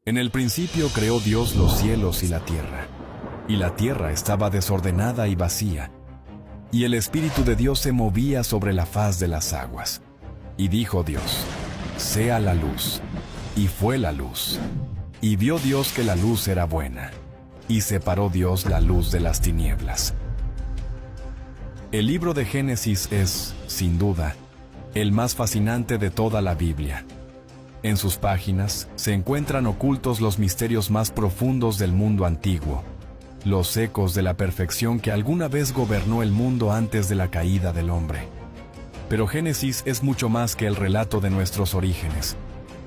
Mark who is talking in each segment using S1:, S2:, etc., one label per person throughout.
S1: En el principio creó Dios los cielos y la tierra estaba desordenada y vacía, y el Espíritu de Dios se movía sobre la faz de las aguas. Y dijo Dios: sea la luz. Y fue la luz. Y vio Dios que la luz era buena, y separó Dios la luz de las tinieblas. El libro de Génesis es, sin duda, el más fascinante de toda la Biblia. En sus páginas se encuentran ocultos los misterios más profundos del mundo antiguo, los ecos de la perfección que alguna vez gobernó el mundo antes de la caída del hombre. Pero Génesis es mucho más que el relato de nuestros orígenes.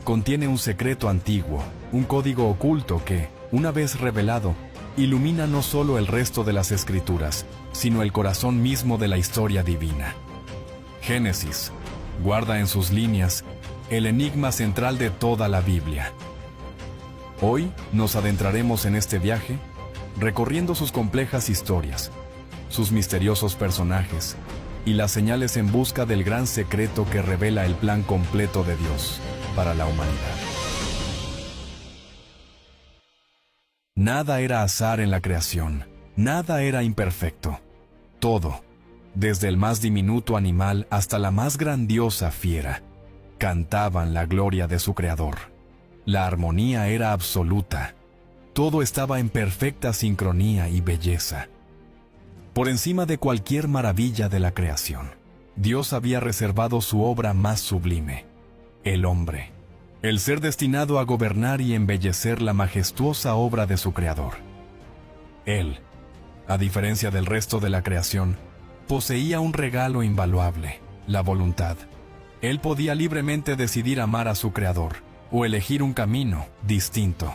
S1: Contiene un secreto antiguo, un código oculto que, una vez revelado, ilumina no solo el resto de las Escrituras, sino el corazón mismo de la historia divina. Génesis guarda en sus líneas el enigma central de toda la Biblia. Hoy nos adentraremos en este viaje, recorriendo sus complejas historias, sus misteriosos personajes y las señales en busca del gran secreto que revela el plan completo de Dios para la humanidad. Nada era azar en la creación, nada era imperfecto. Todo, desde el más diminuto animal hasta la más grandiosa fiera, cantaban la gloria de su Creador. La armonía era absoluta. Todo estaba en perfecta sincronía y belleza. Por encima de cualquier maravilla de la creación, Dios había reservado su obra más sublime, el hombre, el ser destinado a gobernar y embellecer la majestuosa obra de su Creador. Él, a diferencia del resto de la creación, poseía un regalo invaluable, la voluntad. Él podía libremente decidir amar a su Creador o elegir un camino distinto.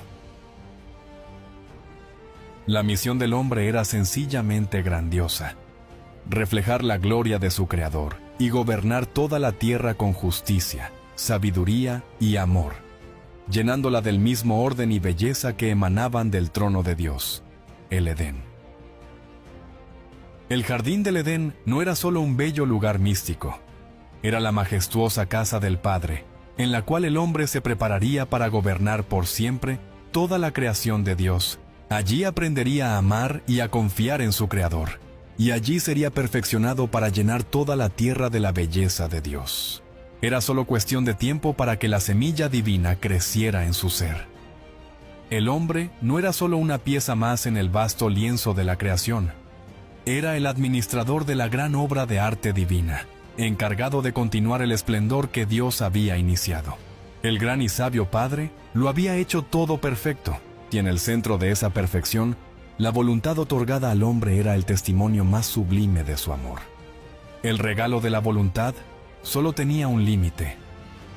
S1: La misión del hombre era sencillamente grandiosa: reflejar la gloria de su Creador y gobernar toda la tierra con justicia, sabiduría y amor, llenándola del mismo orden y belleza que emanaban del trono de Dios, el Edén. El jardín del Edén no era solo un bello lugar místico, era la majestuosa casa del Padre, en la cual el hombre se prepararía para gobernar por siempre toda la creación de Dios. Allí aprendería a amar y a confiar en su Creador, y allí sería perfeccionado para llenar toda la tierra de la belleza de Dios. Era solo cuestión de tiempo para que la semilla divina creciera en su ser. El hombre no era solo una pieza más en el vasto lienzo de la creación. Era el administrador de la gran obra de arte divina, encargado de continuar el esplendor que Dios había iniciado. El gran y sabio Padre lo había hecho todo perfecto, y en el centro de esa perfección, la voluntad otorgada al hombre era el testimonio más sublime de su amor. El regalo de la voluntad solo tenía un límite.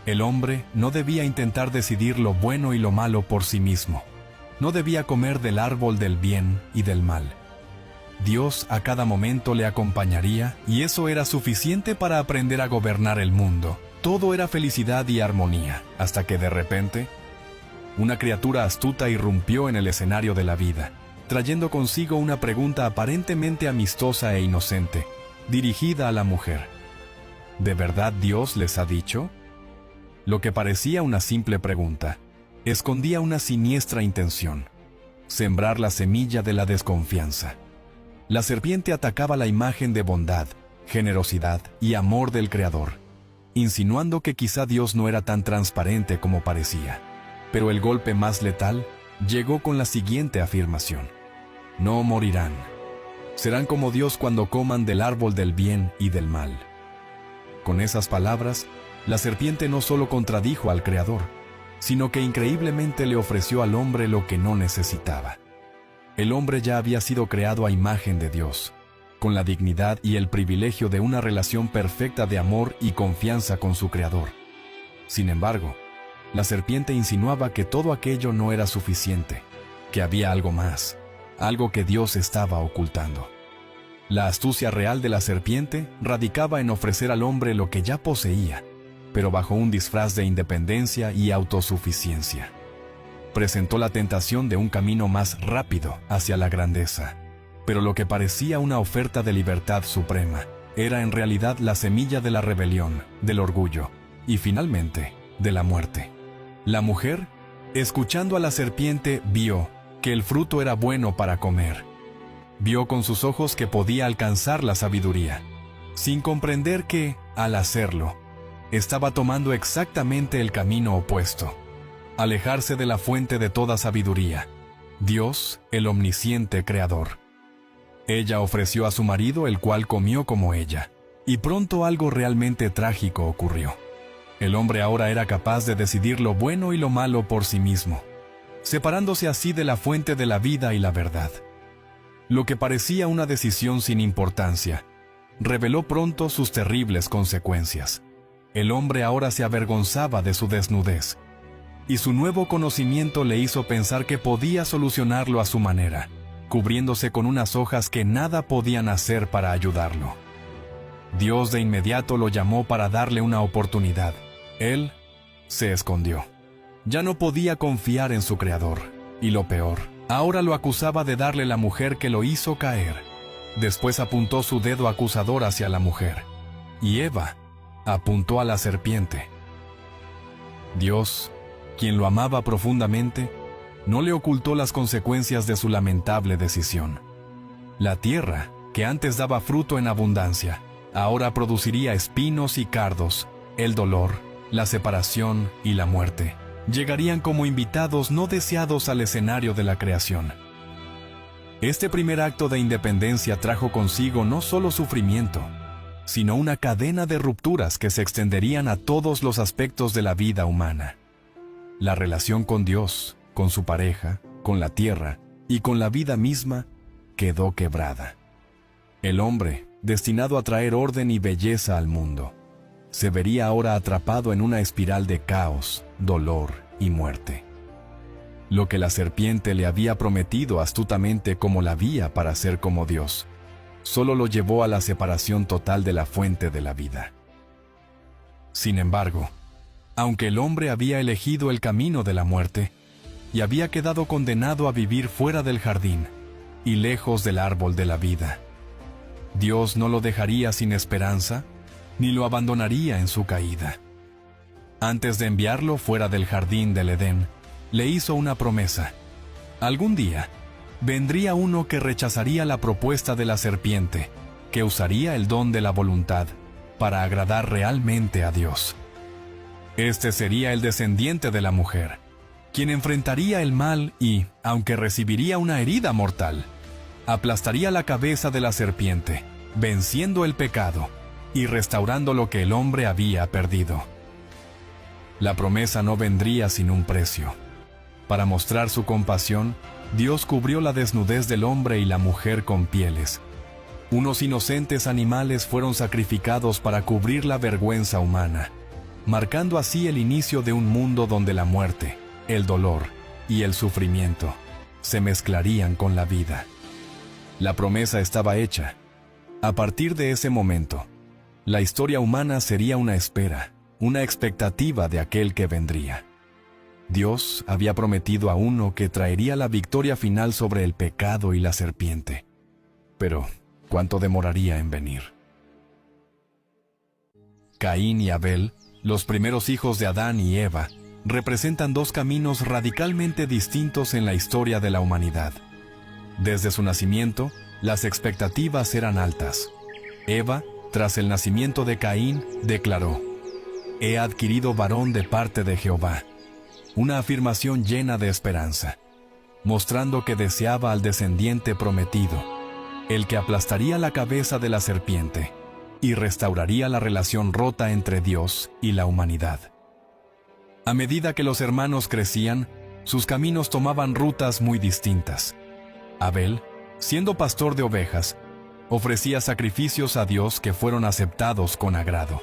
S1: El hombre no debía intentar decidir lo bueno y lo malo por sí mismo. No debía comer del árbol del bien y del mal. Dios a cada momento le acompañaría, y eso era suficiente para aprender a gobernar el mundo. Todo era felicidad y armonía, hasta que de repente, una criatura astuta irrumpió en el escenario de la vida, trayendo consigo una pregunta aparentemente amistosa e inocente, dirigida a la mujer. ¿De verdad Dios les ha dicho? Lo que parecía una simple pregunta, escondía una siniestra intención: sembrar la semilla de la desconfianza. La serpiente atacaba la imagen de bondad, generosidad y amor del Creador, insinuando que quizá Dios no era tan transparente como parecía. Pero el golpe más letal llegó con la siguiente afirmación: no morirán. Serán como Dios cuando coman del árbol del bien y del mal. Con esas palabras, la serpiente no solo contradijo al Creador, sino que increíblemente le ofreció al hombre lo que no necesitaba. El hombre ya había sido creado a imagen de Dios, con la dignidad y el privilegio de una relación perfecta de amor y confianza con su Creador. Sin embargo, la serpiente insinuaba que todo aquello no era suficiente, que había algo más, algo que Dios estaba ocultando. La astucia real de la serpiente radicaba en ofrecer al hombre lo que ya poseía, pero bajo un disfraz de independencia y autosuficiencia. Presentó la tentación de un camino más rápido hacia la grandeza, pero lo que parecía una oferta de libertad suprema era en realidad la semilla de la rebelión, del orgullo y finalmente de la muerte. La mujer Escuchando a la serpiente, vio que el fruto era bueno para comer. Vio con sus ojos que podía alcanzar la sabiduría, sin comprender que, al hacerlo, estaba tomando exactamente el camino opuesto: alejarse de la fuente de toda sabiduría, Dios, el omnisciente Creador. Ella ofreció a su marido, el cual comió como ella, y pronto algo realmente trágico ocurrió. El hombre ahora era capaz de decidir lo bueno y lo malo por sí mismo, separándose así de la fuente de la vida y la verdad. Lo que parecía una decisión sin importancia, reveló pronto sus terribles consecuencias. El hombre ahora se avergonzaba de su desnudez, y su nuevo conocimiento le hizo pensar que podía solucionarlo a su manera, cubriéndose con unas hojas que nada podían hacer para ayudarlo. Dios de inmediato lo llamó para darle una oportunidad. Él se escondió. Ya no podía confiar en su Creador, y lo peor, ahora lo acusaba de darle la mujer que lo hizo caer. Después apuntó su dedo acusador hacia la mujer, y Eva apuntó a la serpiente. Dios, quien lo amaba profundamente, no le ocultó las consecuencias de su lamentable decisión. La tierra, que antes daba fruto en abundancia, ahora produciría espinos y cardos. El dolor, la separación y la muerte llegarían como invitados no deseados al escenario de la creación. Este primer acto de independencia trajo consigo no solo sufrimiento, sino una cadena de rupturas que se extenderían a todos los aspectos de la vida humana. La relación con Dios, con su pareja, con la tierra y con la vida misma quedó quebrada. El hombre, destinado a traer orden y belleza al mundo, se vería ahora atrapado en una espiral de caos, dolor y muerte. Lo que la serpiente le había prometido astutamente como la vía para ser como Dios, solo lo llevó a la separación total de la fuente de la vida. Sin embargo, aunque el hombre había elegido el camino de la muerte, y había quedado condenado a vivir fuera del jardín y lejos del árbol de la vida, Dios no lo dejaría sin esperanza, ni lo abandonaría en su caída. Antes de enviarlo fuera del jardín del Edén, le hizo una promesa. Algún día, vendría uno que rechazaría la propuesta de la serpiente, que usaría el don de la voluntad para agradar realmente a Dios. Este sería el descendiente de la mujer, quien enfrentaría el mal y, aunque recibiría una herida mortal, aplastaría la cabeza de la serpiente, venciendo el pecado y restaurando lo que el hombre había perdido. La promesa no vendría sin un precio. Para mostrar su compasión, Dios cubrió la desnudez del hombre y la mujer con pieles. Unos inocentes animales fueron sacrificados para cubrir la vergüenza humana, marcando así el inicio de un mundo donde la muerte, el dolor y el sufrimiento se mezclarían con la vida. La promesa estaba hecha. A partir de ese momento, la historia humana sería una espera, una expectativa de aquel que vendría. Dios había prometido a uno que traería la victoria final sobre el pecado y la serpiente. Pero, ¿cuánto demoraría en venir? Caín y Abel, los primeros hijos de Adán y Eva, representan dos caminos radicalmente distintos en la historia de la humanidad. Desde su nacimiento, las expectativas eran altas. Eva, tras el nacimiento de Caín, declaró: «He adquirido varón de parte de Jehová», una afirmación llena de esperanza, mostrando que deseaba al descendiente prometido, el que aplastaría la cabeza de la serpiente y restauraría la relación rota entre Dios y la humanidad. A medida que los hermanos crecían, sus caminos tomaban rutas muy distintas. Abel, siendo pastor de ovejas, ofrecía sacrificios a Dios que fueron aceptados con agrado.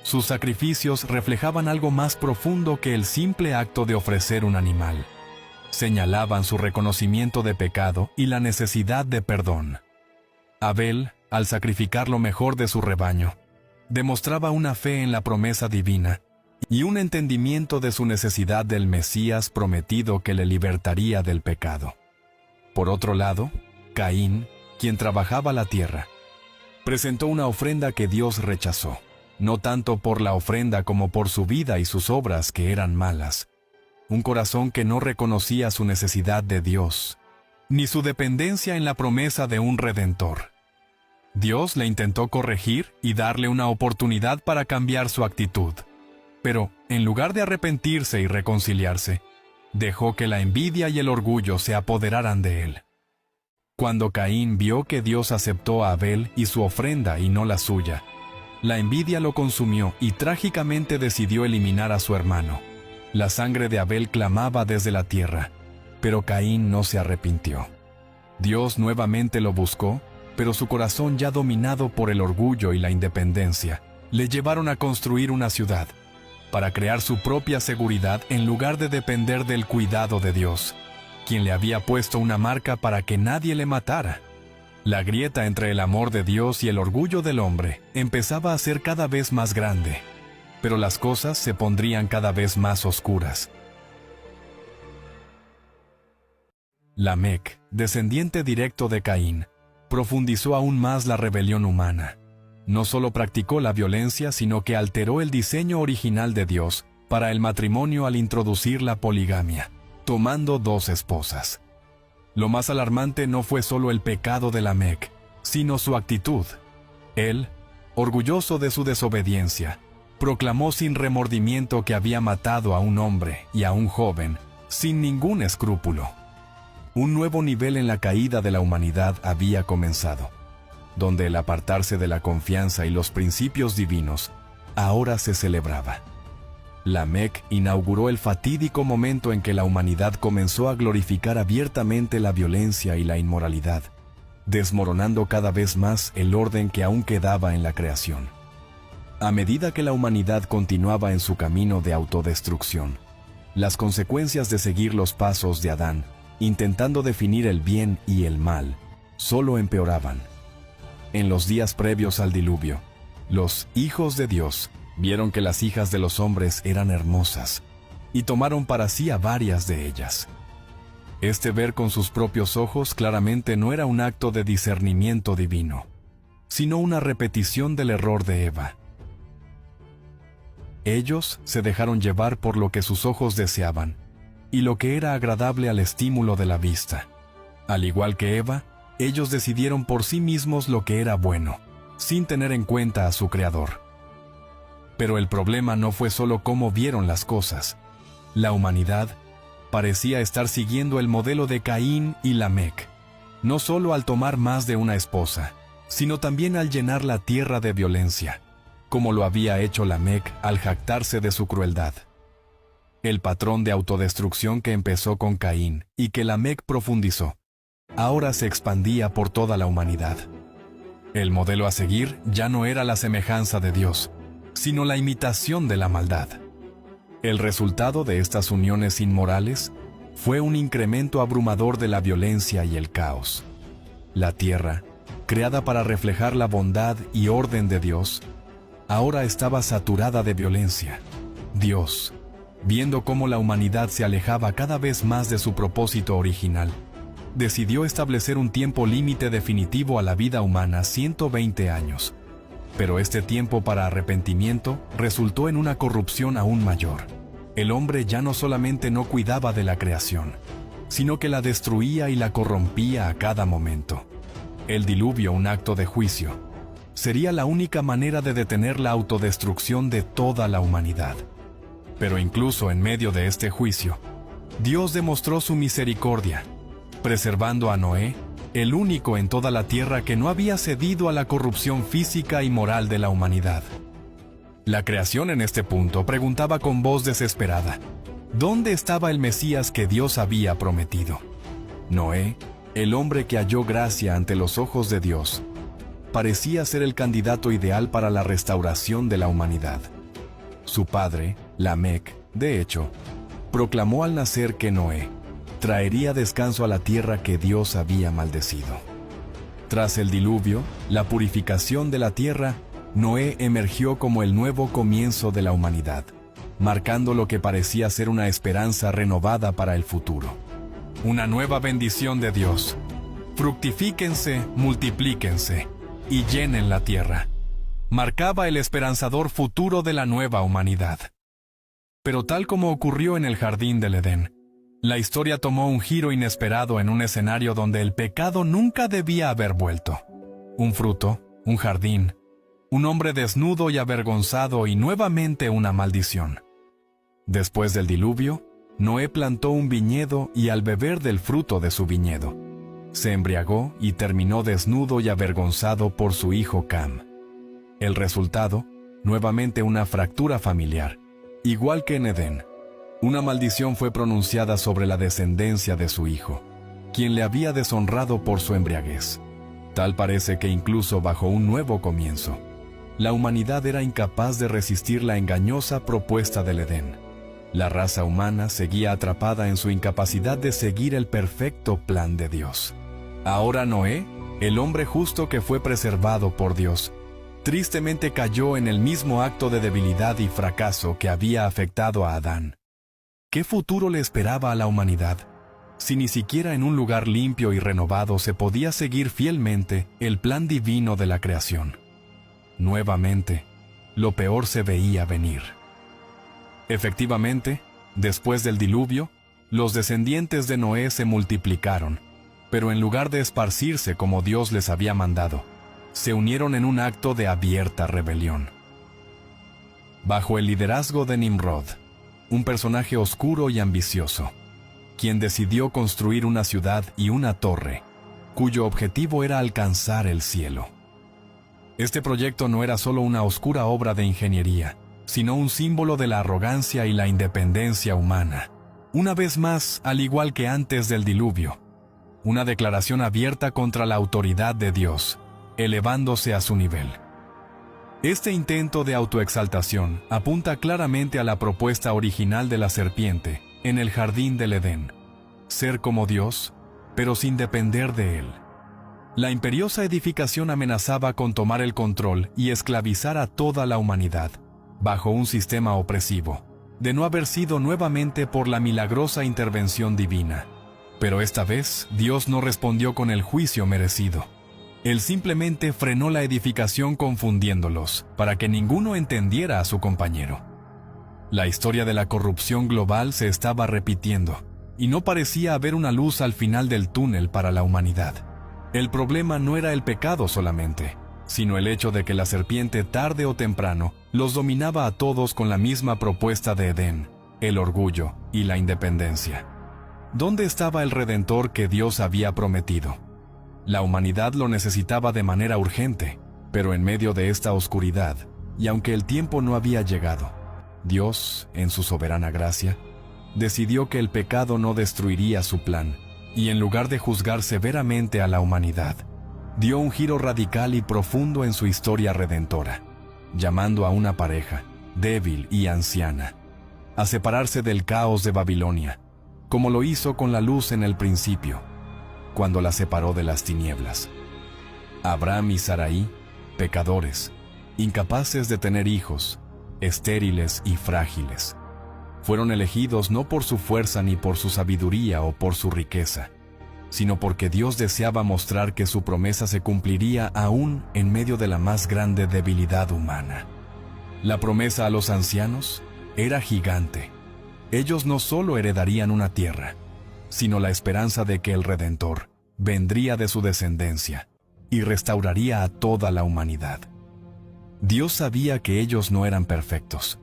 S1: Sus sacrificios reflejaban algo más profundo que el simple acto de ofrecer un animal. Señalaban su reconocimiento de pecado y la necesidad de perdón. Abel, al sacrificar lo mejor de su rebaño, demostraba una fe en la promesa divina y un entendimiento de su necesidad del Mesías prometido que le libertaría del pecado. Por otro lado, Caín, quien trabajaba la tierra, presentó una ofrenda que Dios rechazó, no tanto por la ofrenda como por su vida y sus obras que eran malas. un corazón que no reconocía su necesidad de Dios, ni su dependencia en la promesa de un Redentor. Dios le intentó corregir y darle una oportunidad para cambiar su actitud. Pero, en lugar de arrepentirse y reconciliarse, dejó que la envidia y el orgullo se apoderaran de él. Cuando Caín vio que Dios aceptó a Abel y su ofrenda y no la suya, la envidia lo consumió y trágicamente decidió eliminar a su hermano. La sangre de Abel clamaba desde la tierra, pero Caín no se arrepintió. Dios nuevamente lo buscó, pero su corazón, ya dominado por el orgullo y la independencia, le llevaron a construir una ciudad, para crear su propia seguridad en lugar de depender del cuidado de Dios, quien le había puesto una marca para que nadie le matara. La grieta entre el amor de Dios y el orgullo del hombre empezaba a ser cada vez más grande, pero las cosas se pondrían cada vez más oscuras. Lamec, descendiente directo de Caín, profundizó aún más la rebelión humana. No solo practicó la violencia, sino que alteró el diseño original de Dios para el matrimonio al introducir la poligamia, tomando 2 esposas. Lo más alarmante no fue solo el pecado de Lamec, sino su actitud. Él, orgulloso de su desobediencia, proclamó sin remordimiento que había matado a un hombre y a un joven, sin ningún escrúpulo. Un nuevo nivel en la caída de la humanidad había comenzado, donde el apartarse de la confianza y los principios divinos ahora se celebraba. Lamec inauguró el fatídico momento en que la humanidad comenzó a glorificar abiertamente la violencia y la inmoralidad, desmoronando cada vez más el orden que aún quedaba en la creación. A medida que la humanidad continuaba en su camino de autodestrucción, las consecuencias de seguir los pasos de Adán, intentando definir el bien y el mal, solo empeoraban. En los días previos al diluvio, los hijos de Dios vieron que las hijas de los hombres eran hermosas, y tomaron para sí a varias de ellas. Este ver con sus propios ojos claramente no era un acto de discernimiento divino, sino una repetición del error de Eva. Ellos se dejaron llevar por lo que sus ojos deseaban, y lo que era agradable al estímulo de la vista. Al igual que Eva, ellos decidieron por sí mismos lo que era bueno, sin tener en cuenta a su Creador. Pero el problema no fue solo cómo vieron las cosas. La humanidad parecía estar siguiendo el modelo de Caín y Lamec, no solo al tomar más de una esposa, sino también al llenar la tierra de violencia, como lo había hecho Lamec al jactarse de su crueldad. El patrón de autodestrucción que empezó con Caín y que Lamec profundizó, ahora se expandía por toda la humanidad. El modelo a seguir ya no era la semejanza de Dios, sino la imitación de la maldad. El resultado de estas uniones inmorales fue un incremento abrumador de la violencia y el caos. La tierra, creada para reflejar la bondad y orden de Dios, ahora estaba saturada de violencia. Dios, viendo cómo la humanidad se alejaba cada vez más de su propósito original, decidió establecer un tiempo límite definitivo a la vida humana, 120 años. Pero este tiempo para arrepentimiento resultó en una corrupción aún mayor. El hombre ya no solamente no cuidaba de la creación, sino que la destruía y la corrompía a cada momento. El diluvio, un acto de juicio, sería la única manera de detener la autodestrucción de toda la humanidad. Pero incluso en medio de este juicio, Dios demostró su misericordia, preservando a Noé, el único en toda la tierra que no había cedido a la corrupción física y moral de la humanidad. La creación en este punto preguntaba con voz desesperada, ¿dónde estaba el Mesías que Dios había prometido? Noé, el hombre que halló gracia ante los ojos de Dios, parecía ser el candidato ideal para la restauración de la humanidad. Su padre, Lamec, de hecho, proclamó al nacer que Noé traería descanso a la tierra que Dios había maldecido. Tras el diluvio, la purificación de la tierra, Noé emergió como el nuevo comienzo de la humanidad, marcando lo que parecía ser una esperanza renovada para el futuro. Una nueva bendición de Dios. Fructifíquense, multiplíquense y llenen la tierra. Marcaba el esperanzador futuro de la nueva humanidad. Pero tal como ocurrió en el jardín del Edén, la historia tomó un giro inesperado en un escenario donde el pecado nunca debía haber vuelto. Un fruto, un jardín, un hombre desnudo y avergonzado y nuevamente una maldición. Después del diluvio, Noé plantó un viñedo y al beber del fruto de su viñedo, se embriagó y terminó desnudo y avergonzado por su hijo Cam. El resultado, nuevamente una fractura familiar, igual que en Edén. Una maldición fue pronunciada sobre la descendencia de su hijo, quien le había deshonrado por su embriaguez. Tal parece que incluso bajo un nuevo comienzo, la humanidad era incapaz de resistir la engañosa propuesta del Edén. La raza humana seguía atrapada en su incapacidad de seguir el perfecto plan de Dios. Ahora Noé, el hombre justo que fue preservado por Dios, tristemente cayó en el mismo acto de debilidad y fracaso que había afectado a Adán. ¿Qué futuro le esperaba a la humanidad, si ni siquiera en un lugar limpio y renovado se podía seguir fielmente el plan divino de la creación? Nuevamente, lo peor se veía venir. Efectivamente, después del diluvio, los descendientes de Noé se multiplicaron, pero en lugar de esparcirse como Dios les había mandado, se unieron en un acto de abierta rebelión. Bajo el liderazgo de Nimrod, un personaje oscuro y ambicioso, quien decidió construir una ciudad y una torre, cuyo objetivo era alcanzar el cielo. Este proyecto no era solo una oscura obra de ingeniería, sino un símbolo de la arrogancia y la independencia humana. Una vez más, al igual que antes del diluvio, una declaración abierta contra la autoridad de Dios, elevándose a su nivel. Este intento de autoexaltación apunta claramente a la propuesta original de la serpiente en el jardín del Edén: ser como Dios, pero sin depender de Él. La imperiosa edificación amenazaba con tomar el control y esclavizar a toda la humanidad, bajo un sistema opresivo, de no haber sido nuevamente por la milagrosa intervención divina. Pero esta vez, Dios no respondió con el juicio merecido. Él simplemente frenó la edificación confundiéndolos, para que ninguno entendiera a su compañero. La historia de la corrupción global se estaba repitiendo, y no parecía haber una luz al final del túnel para la humanidad. El problema no era el pecado solamente, sino el hecho de que la serpiente tarde o temprano los dominaba a todos con la misma propuesta de Edén: el orgullo y la independencia. ¿Dónde estaba el Redentor que Dios había prometido? La humanidad lo necesitaba de manera urgente, pero en medio de esta oscuridad, y aunque el tiempo no había llegado, Dios, en su soberana gracia, decidió que el pecado no destruiría su plan, y en lugar de juzgar severamente a la humanidad, dio un giro radical y profundo en su historia redentora, llamando a una pareja, débil y anciana, a separarse del caos de Babilonia, como lo hizo con la luz en el principio, cuando la separó de las tinieblas. Abraham y Sarai, pecadores, incapaces de tener hijos, estériles y frágiles, fueron elegidos no por su fuerza ni por su sabiduría o por su riqueza, sino porque Dios deseaba mostrar que su promesa se cumpliría aún en medio de la más grande debilidad humana. La promesa a los ancianos era gigante. Ellos no solo heredarían una tierra, sino la esperanza de que el Redentor vendría de su descendencia y restauraría a toda la humanidad. Dios sabía que ellos no eran perfectos,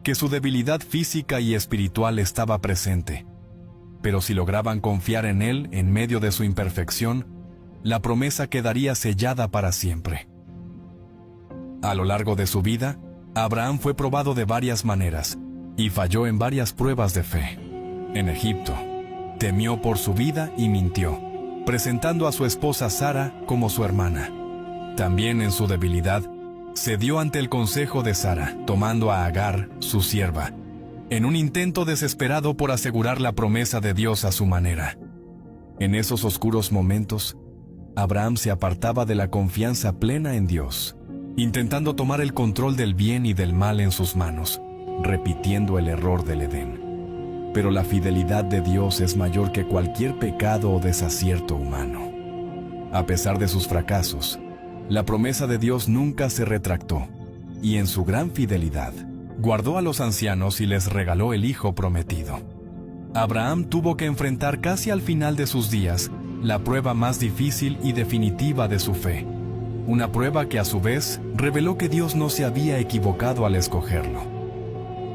S1: que su debilidad física y espiritual estaba presente, pero si lograban confiar en Él en medio de su imperfección, la promesa quedaría sellada para siempre. A lo largo de su vida, Abraham fue probado de varias maneras y falló en varias pruebas de fe. En Egipto, temió por su vida y mintió, presentando a su esposa Sara como su hermana. También en su debilidad, cedió ante el consejo de Sara, tomando a Agar, su sierva, en un intento desesperado por asegurar la promesa de Dios a su manera. En esos oscuros momentos, Abraham se apartaba de la confianza plena en Dios, intentando tomar el control del bien y del mal en sus manos, repitiendo el error del Edén. Pero la fidelidad de Dios es mayor que cualquier pecado o desacierto humano. A pesar de sus fracasos, la promesa de Dios nunca se retractó, y en su gran fidelidad, guardó a los ancianos y les regaló el hijo prometido. Abraham tuvo que enfrentar casi al final de sus días la prueba más difícil y definitiva de su fe. Una prueba que a su vez reveló que Dios no se había equivocado al escogerlo.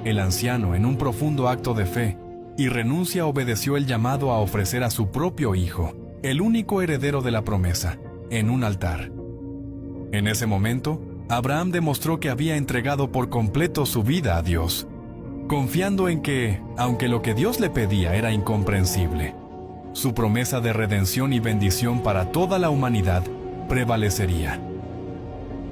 S1: El anciano, en un profundo acto de fe y renuncia, obedeció el llamado a ofrecer a su propio hijo, el único heredero de la promesa, en un altar. En ese momento, Abraham demostró que había entregado por completo su vida a Dios, confiando en que, aunque lo que Dios le pedía era incomprensible, su promesa de redención y bendición para toda la humanidad prevalecería.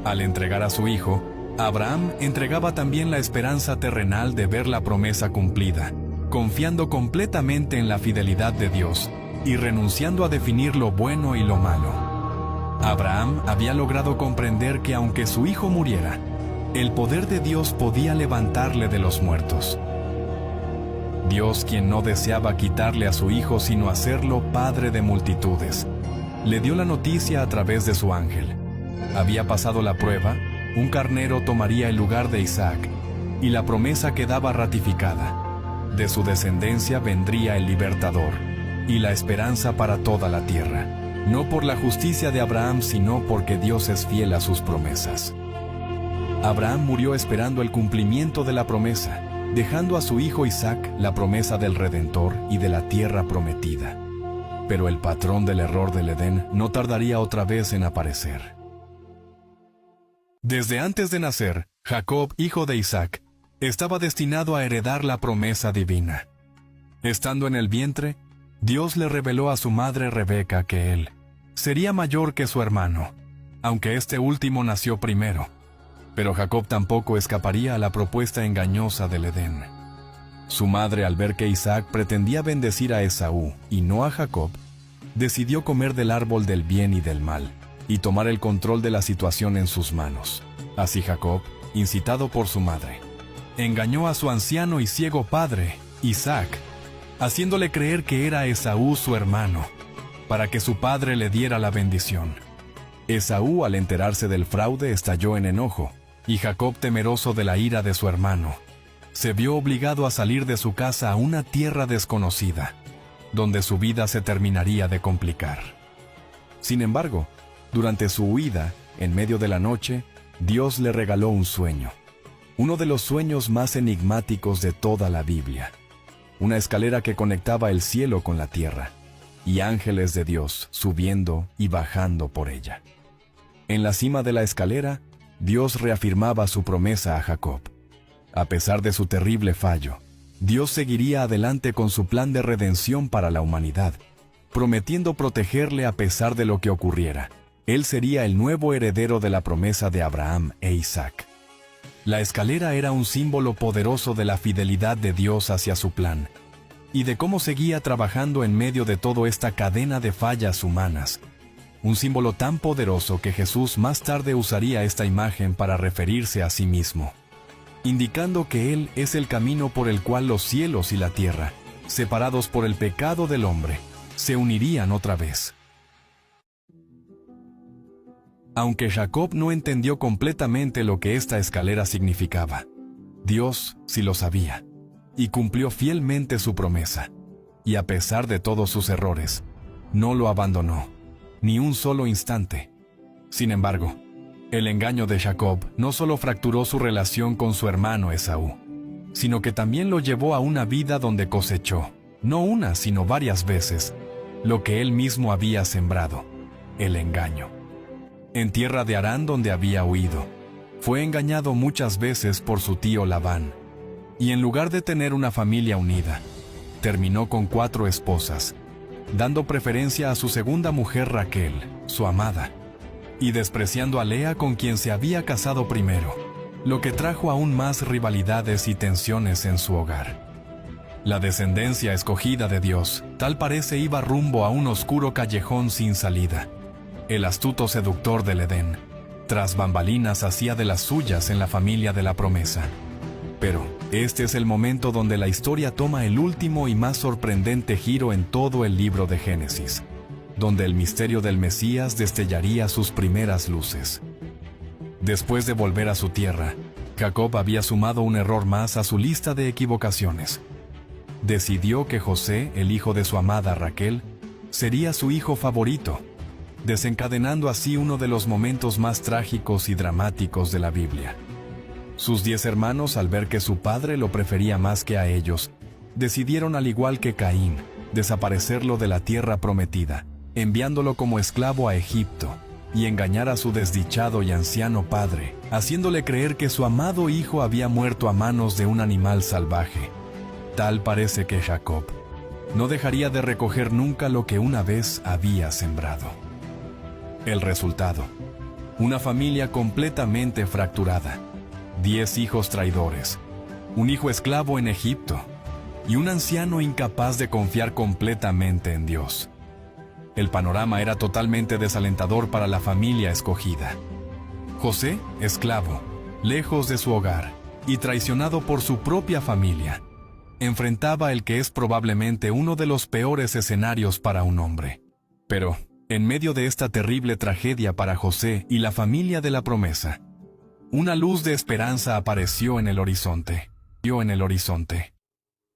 S1: Al entregar a su hijo, Abraham entregaba también la esperanza terrenal de ver la promesa cumplida, confiando completamente en la fidelidad de Dios y renunciando a definir lo bueno y lo malo. Abraham había logrado comprender que aunque su hijo muriera, el poder de Dios podía levantarle de los muertos. Dios, quien no deseaba quitarle a su hijo sino hacerlo padre de multitudes, le dio la noticia a través de su ángel. Había pasado la prueba, un carnero tomaría el lugar de Isaac, y la promesa quedaba ratificada. De su descendencia vendría el libertador, y la esperanza para toda la tierra, no por la justicia de Abraham, sino porque Dios es fiel a sus promesas. Abraham murió esperando el cumplimiento de la promesa, dejando a su hijo Isaac la promesa del Redentor y de la tierra prometida. Pero el patrón del error del Edén no tardaría otra vez en aparecer. Desde antes de nacer, Jacob, hijo de Isaac, estaba destinado a heredar la promesa divina. Estando en el vientre, Dios le reveló a su madre Rebeca que él sería mayor que su hermano, aunque este último nació primero. Pero Jacob tampoco escaparía a la propuesta engañosa del Edén. Su madre, al ver que Isaac pretendía bendecir a Esaú y no a Jacob, decidió comer del árbol del bien y del mal, y tomar el control de la situación en sus manos. Así Jacob, incitado por su madre, engañó a su anciano y ciego padre, Isaac, haciéndole creer que era Esaú su hermano, para que su padre le diera la bendición. Esaú, al enterarse del fraude, estalló en enojo, y Jacob, temeroso de la ira de su hermano, se vio obligado a salir de su casa a una tierra desconocida, donde su vida se terminaría de complicar. Sin embargo, durante su huida, en medio de la noche, Dios le regaló un sueño, uno de los sueños más enigmáticos de toda la Biblia, una escalera que conectaba el cielo con la tierra, y ángeles de Dios subiendo y bajando por ella. En la cima de la escalera, Dios reafirmaba su promesa a Jacob. A pesar de su terrible fallo, Dios seguiría adelante con su plan de redención para la humanidad, prometiendo protegerle a pesar de lo que ocurriera. Él sería el nuevo heredero de la promesa de Abraham e Isaac. La escalera era un símbolo poderoso de la fidelidad de Dios hacia su plan, y de cómo seguía trabajando en medio de toda esta cadena de fallas humanas. Un símbolo tan poderoso que Jesús más tarde usaría esta imagen para referirse a sí mismo, indicando que Él es el camino por el cual los cielos y la tierra, separados por el pecado del hombre, se unirían otra vez. Aunque Jacob no entendió completamente lo que esta escalera significaba, Dios sí lo sabía, y cumplió fielmente su promesa, y a pesar de todos sus errores, no lo abandonó, ni un solo instante. Sin embargo, el engaño de Jacob no solo fracturó su relación con su hermano Esaú, sino que también lo llevó a una vida donde cosechó, no una sino varias veces, lo que él mismo había sembrado, el engaño. En tierra de Harán, donde había huido, fue engañado muchas veces por su tío Labán, y en lugar de tener una familia unida, terminó con 4 esposas, dando preferencia a su segunda mujer Raquel, su amada, y despreciando a Lea, con quien se había casado primero, lo que trajo aún más rivalidades y tensiones en su hogar. La descendencia escogida de Dios, tal parece, iba rumbo a un oscuro callejón sin salida. El astuto seductor del Edén, tras bambalinas, hacía de las suyas en la familia de la promesa. Pero este es el momento donde la historia toma el último y más sorprendente giro en todo el libro de Génesis, donde el misterio del Mesías destellaría sus primeras luces. Después de volver a su tierra, Jacob había sumado un error más a su lista de equivocaciones. Decidió que José, el hijo de su amada Raquel, sería su hijo favorito, desencadenando así uno de los momentos más trágicos y dramáticos de la Biblia. Sus 10 hermanos, al ver que su padre lo prefería más que a ellos, decidieron, al igual que Caín, desaparecerlo de la tierra prometida, enviándolo como esclavo a Egipto, y engañar a su desdichado y anciano padre, haciéndole creer que su amado hijo había muerto a manos de un animal salvaje. Tal parece que Jacob no dejaría de recoger nunca lo que una vez había sembrado. El resultado: una familia completamente fracturada, 10 hijos traidores, un hijo esclavo en Egipto, y un anciano incapaz de confiar completamente en Dios. El panorama era totalmente desalentador para la familia escogida. José, esclavo, lejos de su hogar y traicionado por su propia familia, enfrentaba el que es probablemente uno de los peores escenarios para un hombre. Pero, en medio de esta terrible tragedia para José y la familia de la promesa, una luz de esperanza apareció en el horizonte.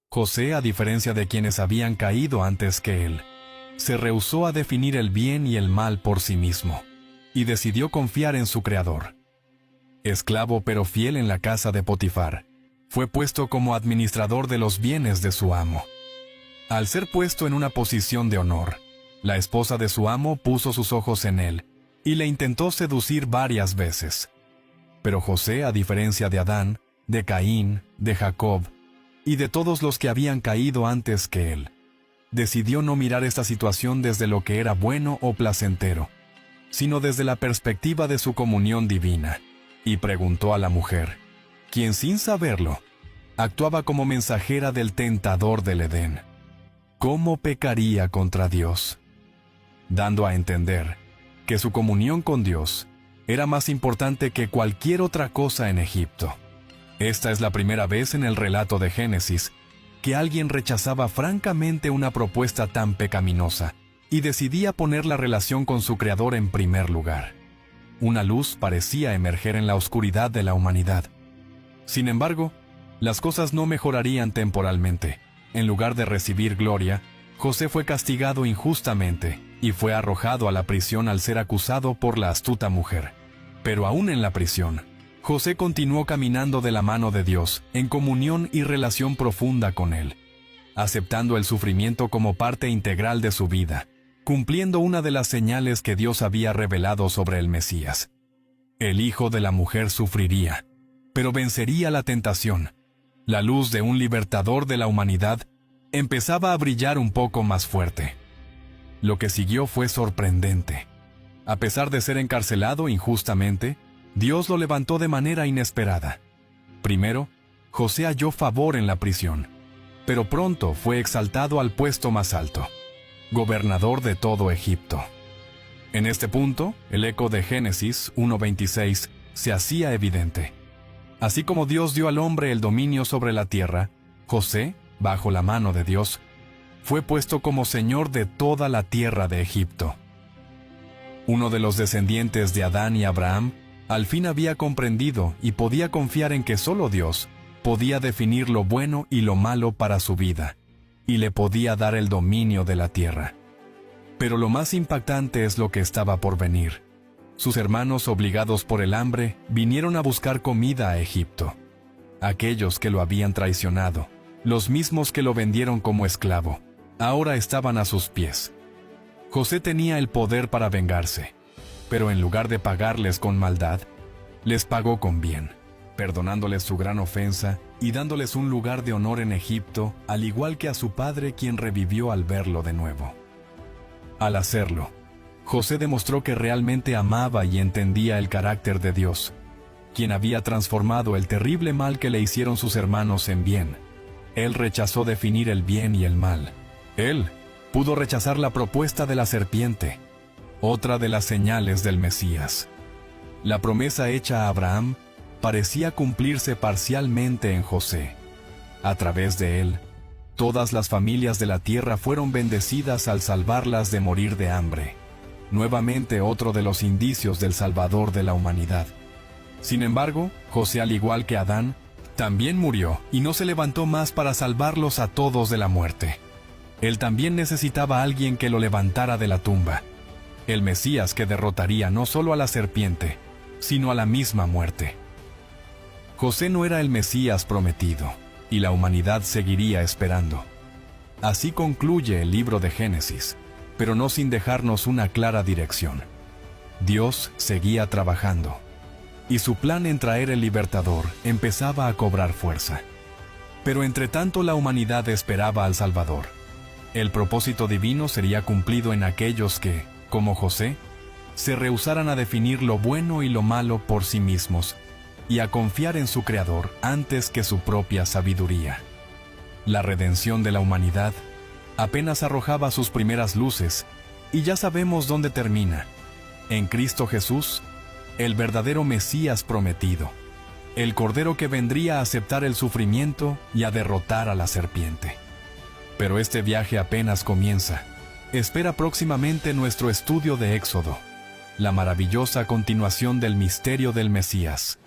S1: José, a diferencia de quienes habían caído antes que él, se rehusó a definir el bien y el mal por sí mismo, y decidió confiar en su Creador. Esclavo pero fiel en la casa de Potifar, fue puesto como administrador de los bienes de su amo. Al ser puesto en una posición de honor, la esposa de su amo puso sus ojos en él, y le intentó seducir varias veces. Pero José, a diferencia de Adán, de Caín, de Jacob, y de todos los que habían caído antes que él, decidió no mirar esta situación desde lo que era bueno o placentero, sino desde la perspectiva de su comunión divina, y preguntó a la mujer, quien sin saberlo, actuaba como mensajera del tentador del Edén: ¿cómo pecaría contra Dios? Dando a entender que su comunión con Dios era más importante que cualquier otra cosa en Egipto. Esta es la primera vez en el relato de Génesis que alguien rechazaba francamente una propuesta tan pecaminosa y decidía poner la relación con su Creador en primer lugar. Una luz parecía emerger en la oscuridad de la humanidad. Sin embargo, las cosas no mejorarían temporalmente. En lugar de recibir gloria, José fue castigado injustamente y fue arrojado a la prisión al ser acusado por la astuta mujer. Pero aún en la prisión, José continuó caminando de la mano de Dios, en comunión y relación profunda con Él, aceptando el sufrimiento como parte integral de su vida, cumpliendo una de las señales que Dios había revelado sobre el Mesías. El hijo de la mujer sufriría, pero vencería la tentación. La luz de un libertador de la humanidad empezaba a brillar un poco más fuerte. Lo que siguió fue sorprendente. A pesar de ser encarcelado injustamente, Dios lo levantó de manera inesperada. Primero, José halló favor en la prisión, pero pronto fue exaltado al puesto más alto, gobernador de todo Egipto. En este punto, el eco de Génesis 1:26 se hacía evidente. Así como Dios dio al hombre el dominio sobre la tierra, José, bajo la mano de Dios, fue puesto como señor de toda la tierra de Egipto. Uno de los descendientes de Adán y Abraham al fin había comprendido y podía confiar en que solo Dios podía definir lo bueno y lo malo para su vida, y le podía dar el dominio de la tierra. Pero lo más impactante es lo que estaba por venir. Sus hermanos, obligados por el hambre, vinieron a buscar comida a Egipto. Aquellos que lo habían traicionado, los mismos que lo vendieron como esclavo, ahora estaban a sus pies. José tenía el poder para vengarse, pero en lugar de pagarles con maldad, les pagó con bien, perdonándoles su gran ofensa y dándoles un lugar de honor en Egipto, al igual que a su padre, quien revivió al verlo de nuevo. Al hacerlo, José demostró que realmente amaba y entendía el carácter de Dios, quien había transformado el terrible mal que le hicieron sus hermanos en bien. Él rechazó definir el bien y el mal. Él pudo rechazar la propuesta de la serpiente, otra de las señales del Mesías. La promesa hecha a Abraham parecía cumplirse parcialmente en José. A través de él, todas las familias de la tierra fueron bendecidas al salvarlas de morir de hambre. Nuevamente otro de los indicios del Salvador de la humanidad. Sin embargo, José, al igual que Adán, también murió y no se levantó más para salvarlos a todos de la muerte. Él también necesitaba a alguien que lo levantara de la tumba, el Mesías que derrotaría no solo a la serpiente, sino a la misma muerte. José no era el Mesías prometido, y la humanidad seguiría esperando. Así concluye el libro de Génesis, pero no sin dejarnos una clara dirección. Dios seguía trabajando, y su plan en traer el libertador empezaba a cobrar fuerza. Pero entre tanto la humanidad esperaba al Salvador. El propósito divino sería cumplido en aquellos que, como José, se rehusaran a definir lo bueno y lo malo por sí mismos y a confiar en su Creador antes que su propia sabiduría. La redención de la humanidad apenas arrojaba sus primeras luces y ya sabemos dónde termina. En Cristo Jesús, el verdadero Mesías prometido, el Cordero que vendría a aceptar el sufrimiento y a derrotar a la serpiente. Pero este viaje apenas comienza. Espera próximamente nuestro estudio de Éxodo, la maravillosa continuación del misterio del Mesías.